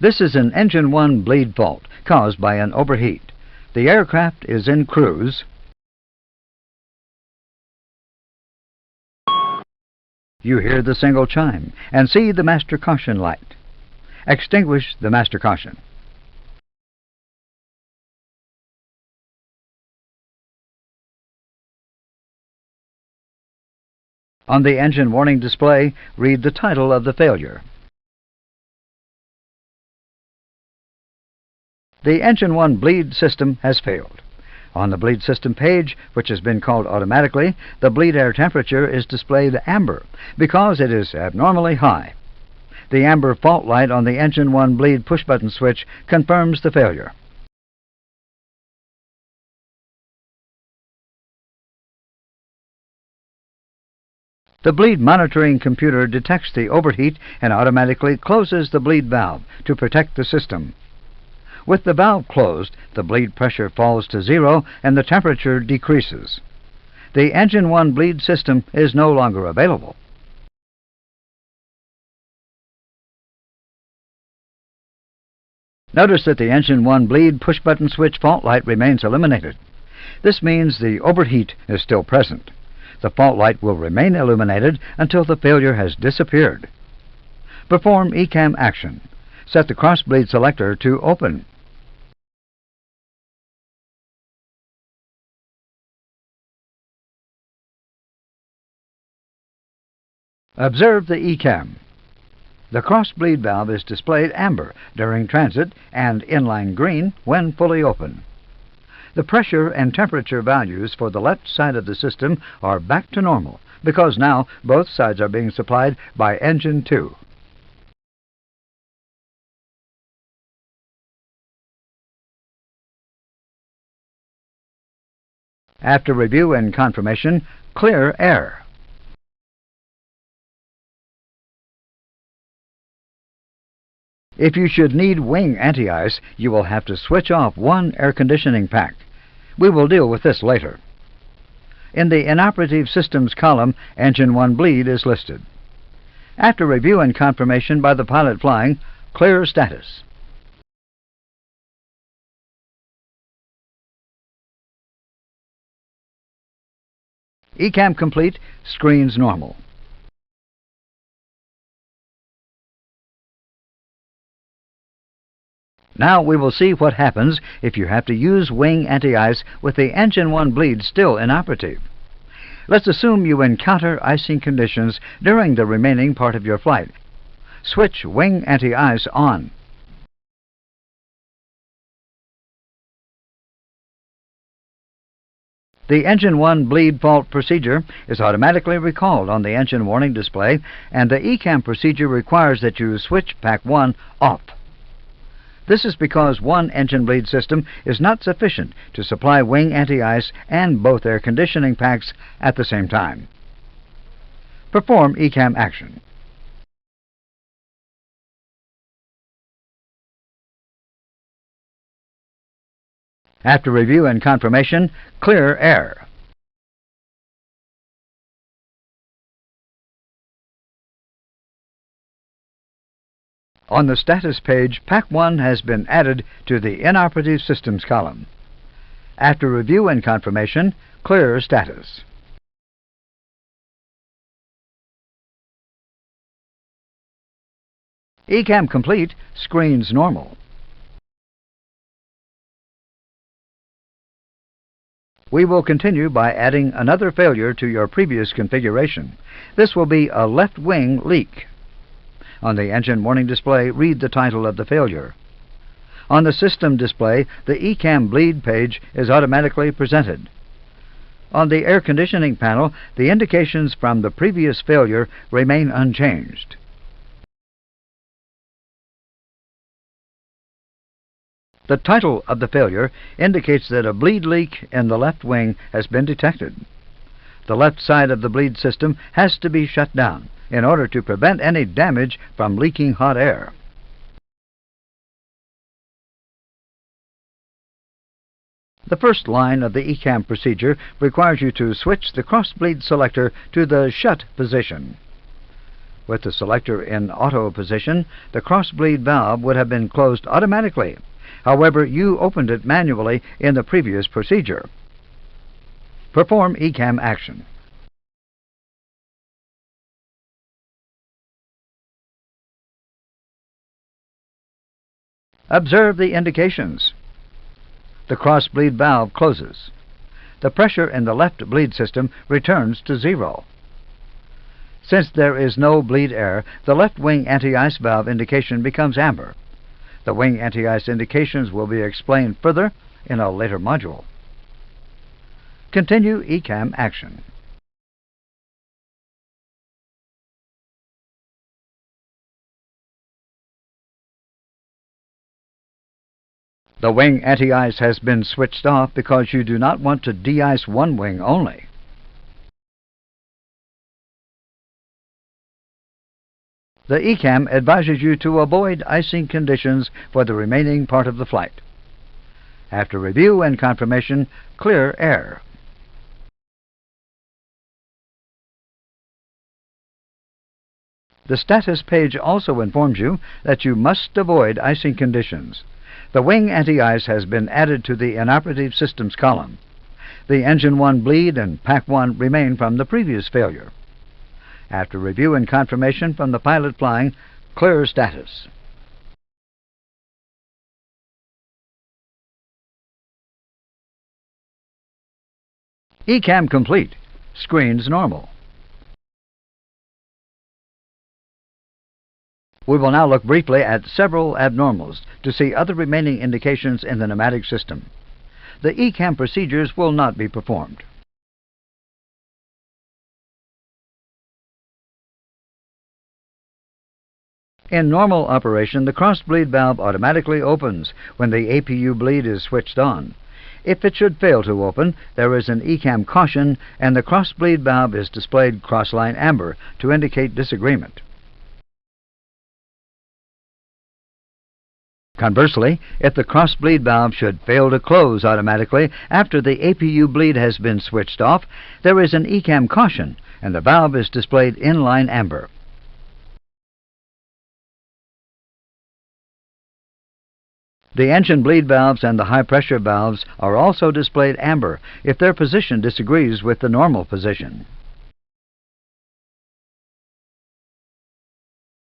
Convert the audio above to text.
This is an engine 1 bleed fault caused by an overheat. The aircraft is in cruise. You hear the single chime and see the master caution light. Extinguish the master caution. On the engine warning display, read the title of the failure. The engine 1 bleed system has failed. On the bleed system page, which has been called automatically, the bleed air temperature is displayed amber because it is abnormally high. The amber fault light on the engine 1 bleed push-button switch confirms the failure. The bleed monitoring computer detects the overheat and automatically closes the bleed valve to protect the system. With the valve closed, the bleed pressure falls to 0 and the temperature decreases. The engine 1 bleed system is no longer available. Notice that the engine 1 bleed push-button switch fault light remains illuminated. This means the overheat is still present. The fault light will remain illuminated until the failure has disappeared. Perform ECAM action. Set the cross bleed selector to open. Observe the ECAM. The cross bleed valve is displayed amber during transit and inline green when fully open. The pressure and temperature values for the left side of the system are back to normal because now both sides are being supplied by engine 2. After review and confirmation, clear air. If you should need wing anti-ice, you will have to switch off one air conditioning pack. We will deal with this later. In the Inoperative Systems column, Engine 1 bleed is listed. After review and confirmation by the pilot flying, clear status. ECAM complete, screens normal. Now we will see what happens if you have to use wing anti-ice with the engine 1 bleed still inoperative. Let's assume you encounter icing conditions during the remaining part of your flight. Switch wing anti-ice on. The engine 1 bleed fault procedure is automatically recalled on the engine warning display, and the ECAM procedure requires that you switch pack 1 off. This is because one engine bleed system is not sufficient to supply wing anti-ice and both air conditioning packs at the same time. Perform ECAM action. After review and confirmation, clear air. On the status page, Pack 1 has been added to the Inoperative Systems column. After review and confirmation, clear status. ECAM complete, screens normal. We will continue by adding another failure to your previous configuration. This will be a left wing leak. On the engine warning display, read the title of the failure. On the system display, the ECAM bleed page is automatically presented. On the air conditioning panel, the indications from the previous failure remain unchanged. The title of the failure indicates that a bleed leak in the left wing has been detected. The left side of the bleed system has to be shut down in order to prevent any damage from leaking hot air. The first line of the ECAM procedure requires you to switch the cross bleed selector to the shut position. With the selector in auto position, the cross-bleed valve would have been closed automatically. However, you opened it manually in the previous procedure. Perform ECAM action. Observe the indications. The cross-bleed valve closes. The pressure in the left bleed system returns to 0. Since there is no bleed air, the left wing anti-ice valve indication becomes amber. The wing anti-ice indications will be explained further in a later module. Continue ECAM action. The wing anti-ice has been switched off because you do not want to de-ice one wing only. The ECAM advises you to avoid icing conditions for the remaining part of the flight. After review and confirmation, clear air. The status page also informs you that you must avoid icing conditions. The wing anti-ice has been added to the inoperative systems column. The engine 1 bleed and pack 1 remain from the previous failure. After review and confirmation from the pilot flying, clear status. ECAM complete. Screens normal. We will now look briefly at several abnormals to see other remaining indications in the pneumatic system. The ECAM procedures will not be performed. In normal operation, the cross-bleed valve automatically opens when the APU bleed is switched on. If it should fail to open, there is an ECAM caution and the cross-bleed valve is displayed cross-line amber to indicate disagreement. Conversely, if the cross-bleed valve should fail to close automatically after the APU bleed has been switched off, there is an ECAM caution and the valve is displayed inline amber. The engine bleed valves and the high-pressure valves are also displayed amber if their position disagrees with the normal position.